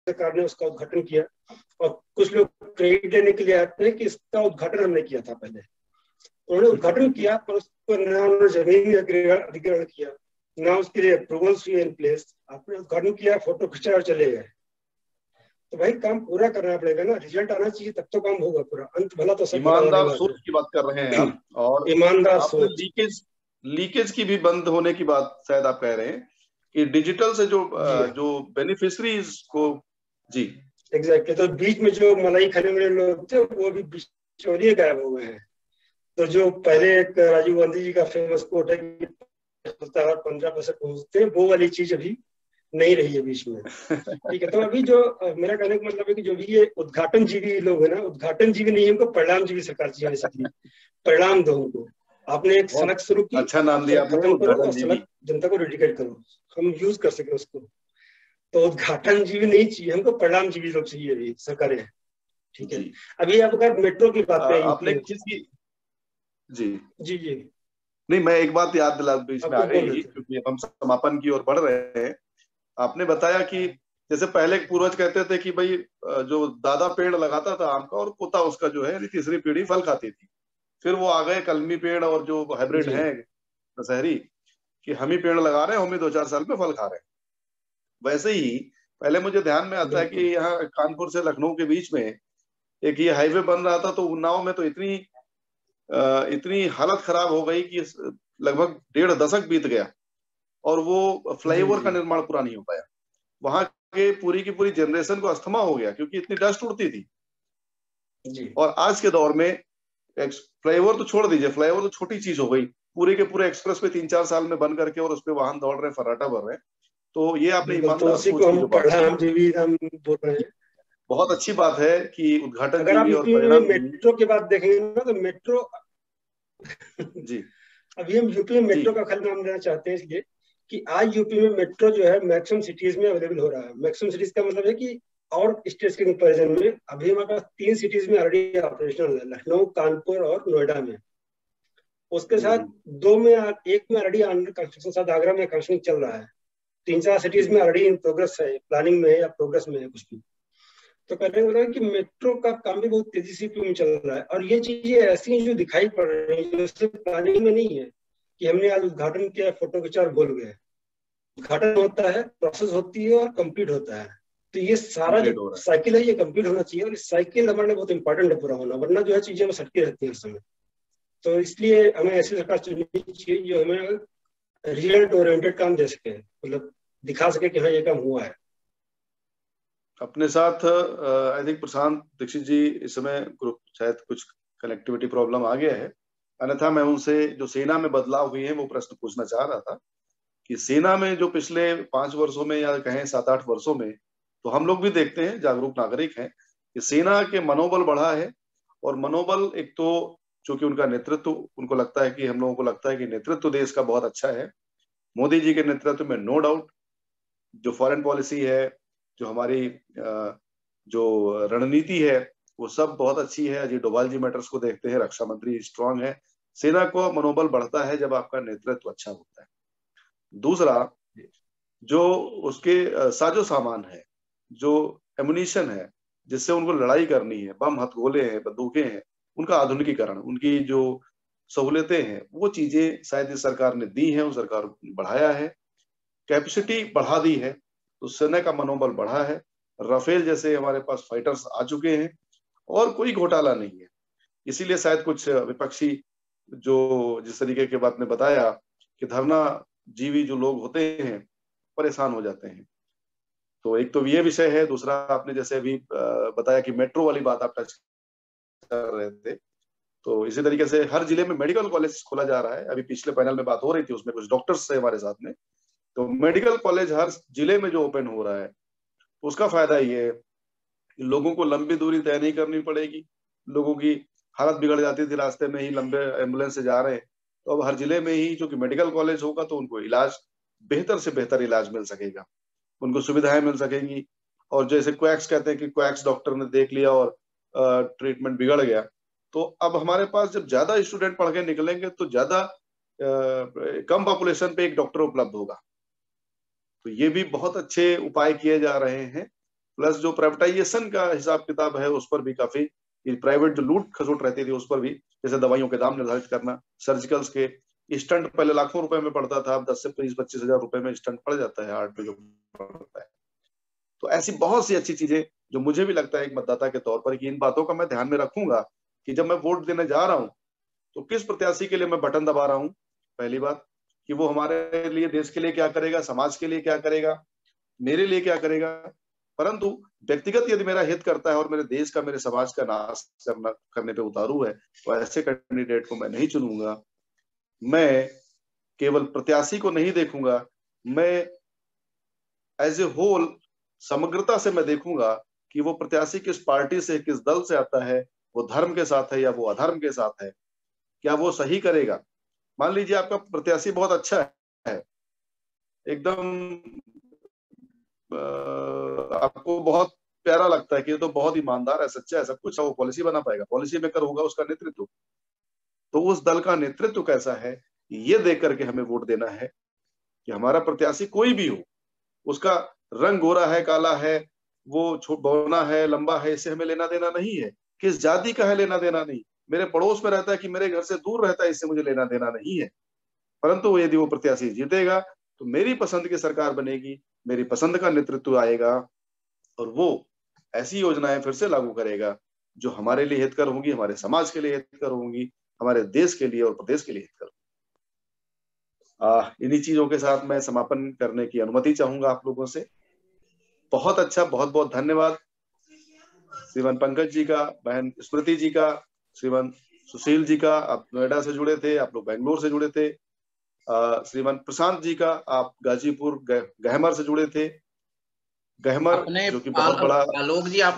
सरकार ने उसका उद्घाटन किया, और कुछ लोग क्रेडिट देने के लिए आते हैं कि इसका उद्घाटन हमने किया था पहले। उन्होंने उद्घाटन किया पर उसको ना उन्होंने जमीन अधिग्रहण किया, ना उसके लिए अप्रूवल्स इन प्लेस। आपने उद्घाटन किया, फोटो खींचा और चले गए। तो भाई काम पूरा करना पड़ेगा ना, रिजल्ट आना चाहिए तब तो काम होगा पूरा। अंत भला तो सब ईमानदार सोच की बात कर रहे हैं आप, और ईमानदार आपने सोच। लीकेज की भी बंद होने की बात शायद आप कह रहे हैं कि डिजिटल से जो बेनिफिशरीज को। जी एग्जैक्टली। तो बीच में जो मलाई खाने वाले लोग थे वो भी चोरी गायब हो गए हैं। तो जो पहले एक राजीव गांधी जी का फेमस कोट है कि 15 पैसे पहुंचते, वो वाली चीज अभी नहीं रही है बीच में। ठीक है, तो अभी जो मेरा कहने का मतलब है कि जो भी ये उद्घाटन जीवी लोग है ना, उद्घाटन जीवी नहीं, हमको परिणाम जीवी सरकार चाहिए। बेसिकली परिणाम दो हमको। आपने एक सड़क शुरू की, अच्छा नाम दिया सड़क आपने, खत्म करो उद्घाटन और जीवी। सड़क जनता को डेडिकेट करो, हम यूज कर सके उसको। तो उद्घाटन जीवी नहीं चाहिए हमको, परिणाम जीवी लोग चाहिए अभी सरकारें। ठीक है, अभी आप अगर मेट्रो की बात करें आपने एक चीज की। जी जी जी, नहीं, मैं एक बात याद दिला बीच आप में आ कुछ बोल गई रहे थे। क्योंकि हम समापन की ओर बढ़ रहे हैं। आपने बताया कि जैसे पहले पूर्वज कहते थे कि भाई जो दादा पेड़ लगाता था आम का और पोता उसका जो है यानी तीसरी पीढ़ी फल खाती थी। फिर वो आ गए कलमी पेड़ और जो हाइब्रिड जी हैं दशहरी, कि हम ही पेड़ लगा रहे हैं, हम ही 2-4 साल में फल खा रहे हैं। वैसे ही पहले मुझे ध्यान में आता है कि बिल्कुल। यहाँ कानपुर से लखनऊ के बीच में एक ये हाईवे बन रहा था, तो उन्नाव में तो इतनी हालत खराब हो गई कि लगभग 1.5 दशक बीत गया और वो जी फ्लाईओवर का जी निर्माण पूरा नहीं हो पाया। वहां के पूरी की पूरी जनरेशन को अस्थमा हो गया क्योंकि इतनी डस्ट उड़ती थी। जी और आज के दौर में फ्लाईओवर तो छोड़ दीजिए, फ्लाईओवर तो छोटी चीज हो गई, पूरे के पूरे एक्सप्रेस पे 3-4 साल में बन करके और उस पे वाहन दौड़ रहे हैं, फर्राटा भर रहे हैं। तो ये आपने बिल्कुल। तो ईमानदार उसी सोच को की हम जो बात की, परिणाम जीवी हम बोल रहे हैं। बहुत अच्छी बात है कि उद्घाटन अगर आप जीवी और यूपी में परिणाम जीवी। मेट्रो की बात देखेंगे ना, तो मेट्रो जी अभी हम यूपी में जी मेट्रो का खाली नाम लेना चाहते हैं इसलिए कि आज यूपी में मेट्रो जो है मैक्सिमम सिटीज में अवेलेबल हो रहा है। मैक्सिमम सिटीज का मतलब है कि और स्टेट्स के कंपेरिजन में अभी हमारे पास 3 सिटीज में ऑलरेडी ऑपरेशनल है, लखनऊ, कानपुर और नोएडा में। उसके साथ हम्म, एक में ऑलरेडी अंडर कंस्ट्रक्शन, साथ आगरा में कंस्ट्रक्शन चल रहा है। 3-4 सिटीज में हम्म, ऑलरेडी इन प्रोग्रेस है, प्लानिंग में है या प्रोग्रेस में है कुछ भी। तो कहने का मतलब है कि मेट्रो का काम भी बहुत तेजी से में चल रहा है, और ये चीजें ऐसी हैं जो दिखाई पड़ रही हैं, जो सिर्फ प्लानिंग में नहीं है कि हमने आज उद्घाटन किया, फोटो खिंचा और बोल गए। उद्घाटन होता है, प्रोसेस होती है और कंप्लीट होता है। तो ये सारा जो कंप्लीट हो रहा साइकिल है ये कंप्लीट होना चाहिए, और इस साइकिल हमारे लिए बहुत इंपॉर्टेंट है पूरा होना, वरना जो है चीजें सटकी रहती है उस समय। तो इसलिए हमें ऐसी सरकार चुननी चाहिए जो हमें रिजल्ट ओरिएंटेड काम दे सके, मतलब दिखा सके कि हाँ ये काम हुआ है। है। अपने साथ आई थिंक प्रशांत दीक्षित जी इस समय ग्रुप, शायद कुछ कनेक्टिविटी प्रॉब्लम आ गया है। अन्यथा मैं उनसे जो सेना में बदलाव हुए हैं वो प्रश्न पूछना चाह रहा था कि सेना में जो पिछले 5 वर्षों में या कहें 7-8 वर्षों में, तो हम लोग भी देखते हैं, जागरूक नागरिक हैं, कि सेना के मनोबल बढ़ा है। और मनोबल एक तो चूंकि उनका नेतृत्व, उनको लगता है कि हम लोगों को लगता है कि नेतृत्व देश का बहुत अच्छा है मोदी जी के नेतृत्व में, नो डाउट। जो फॉरेन पॉलिसी है, जो हमारी जो रणनीति है, वो सब बहुत अच्छी है। अजीत डोभाल जी मैटर्स को देखते हैं, रक्षा मंत्री स्ट्रांग है। सेना को मनोबल बढ़ता है जब आपका नेतृत्व अच्छा होता है। दूसरा, जो उसके साजो सामान है, जो एमुनिशन है, जिससे उनको लड़ाई करनी है, बम हथगोले हैं, बंदूकें हैं, उनका आधुनिकीकरण, उनकी जो सहूलियतें हैं, वो चीजें शायद इस सरकार ने दी हैं, उस सरकार ने बढ़ाया है, कैपेसिटी बढ़ा दी है, तो सेना का मनोबल बढ़ा है। राफेल जैसे हमारे पास फाइटर्स आ चुके हैं और कोई घोटाला नहीं है। इसीलिए शायद कुछ विपक्षी जो जिस तरीके की बात ने बताया कि धरना जीवी जो लोग होते हैं परेशान हो जाते हैं। तो एक तो ये विषय है। दूसरा, आपने जैसे अभी बताया कि मेट्रो वाली बात आप टच कर रहे थे, तो इसी तरीके से हर जिले में मेडिकल कॉलेज खोला जा रहा है। अभी पिछले पैनल में बात हो रही थी, उसमें कुछ डॉक्टर्स थे हमारे साथ में। तो मेडिकल कॉलेज हर जिले में जो ओपन हो रहा है, उसका फायदा ये है कि लोगों को लंबी दूरी तय नहीं करनी पड़ेगी। लोगों की हालत बिगड़ जाती थी, रास्ते में ही लंबे एम्बुलेंस से जा रहे हैं, तो अब हर जिले में ही चूंकि मेडिकल कॉलेज होगा तो उनको इलाज, बेहतर से बेहतर इलाज मिल सकेगा, उनको सुविधाएं मिल सकेंगी। और जैसे क्वैक्स कहते हैं कि क्वैक्स डॉक्टर ने देख लिया और ट्रीटमेंट बिगड़ गया, तो अब हमारे पास जब ज्यादा स्टूडेंट पढ़ के निकलेंगे तो ज्यादा कम पॉपुलेशन पे एक डॉक्टर उपलब्ध होगा। तो ये भी बहुत अच्छे उपाय किए जा रहे हैं। प्लस जो प्राइवेटाइजेशन का हिसाब किताब है उस पर भी काफी, प्राइवेट जो लूट खसोट रहती थी उस पर भी, जैसे दवाइयों के दाम निर्धारित करना, सर्जिकल्स के स्टंट पहले लाखों रुपए में पड़ता था, अब 10 से 20-25 हजार रुपए में स्टंट पड़ जाता है हार्ट में जो पड़ता है। तो ऐसी बहुत सी अच्छी चीजें जो मुझे भी लगता है एक मतदाता के तौर पर कि इन बातों का मैं ध्यान में रखूंगा कि जब मैं वोट देने जा रहा हूं तो किस प्रत्याशी के लिए मैं बटन दबा रहा हूं। पहली बात कि वो हमारे लिए, देश के लिए क्या करेगा, समाज के लिए क्या करेगा, मेरे लिए क्या करेगा। परंतु व्यक्तिगत यदि मेरा हित करता है और मेरे देश का, मेरे समाज का नाश करने पे उतारू है, तो ऐसे कैंडिडेट को मैं नहीं चुनूंगा। मैं केवल प्रत्याशी को नहीं देखूंगा, मैं एज ए होल समग्रता से मैं देखूंगा कि वो प्रत्याशी किस पार्टी से, किस दल से आता है, वो धर्म के साथ है या वो अधर्म के साथ है, क्या वो सही करेगा। मान लीजिए आपका प्रत्याशी बहुत अच्छा है, एकदम आपको बहुत प्यारा लगता है कि ये तो बहुत ईमानदार है, सच्चा है, सब कुछ है, वो पॉलिसी बना पाएगा, पॉलिसी मेकर होगा उसका नेतृत्व, तो उस दल का नेतृत्व कैसा है ये देख करके हमें वोट देना है। कि हमारा प्रत्याशी कोई भी हो, उसका रंग गोरा है, काला है, वो बौना है, लंबा है, इससे हमें लेना देना नहीं है। किस जाति का है लेना देना नहीं, मेरे पड़ोस में रहता है कि मेरे घर से दूर रहता है, इससे मुझे लेना देना नहीं है। परंतु यदि वो प्रत्याशी जीतेगा तो मेरी पसंद की सरकार बनेगी, मेरी पसंद का नेतृत्व आएगा और वो ऐसी योजनाएं फिर से लागू करेगा जो हमारे लिए हितकर होंगी, हमारे समाज के लिए हितकर होंगी, हमारे देश के लिए और प्रदेश के लिए हितकर। इन्हीं चीजों के साथ मैं समापन करने की अनुमति चाहूंगा आप लोगों से। बहुत अच्छा, बहुत बहुत धन्यवाद श्रीमान पंकज जी का, बहन स्मृति जी का, श्रीमान सुशील जी का, आप नोएडा से जुड़े थे, आप लोग बेंगलोर से जुड़े थे, श्रीमान प्रशांत जी का, आप गाजीपुर गहमर से जुड़े थे। गहमर जो कि बहुत बड़ा, आलोक जी आप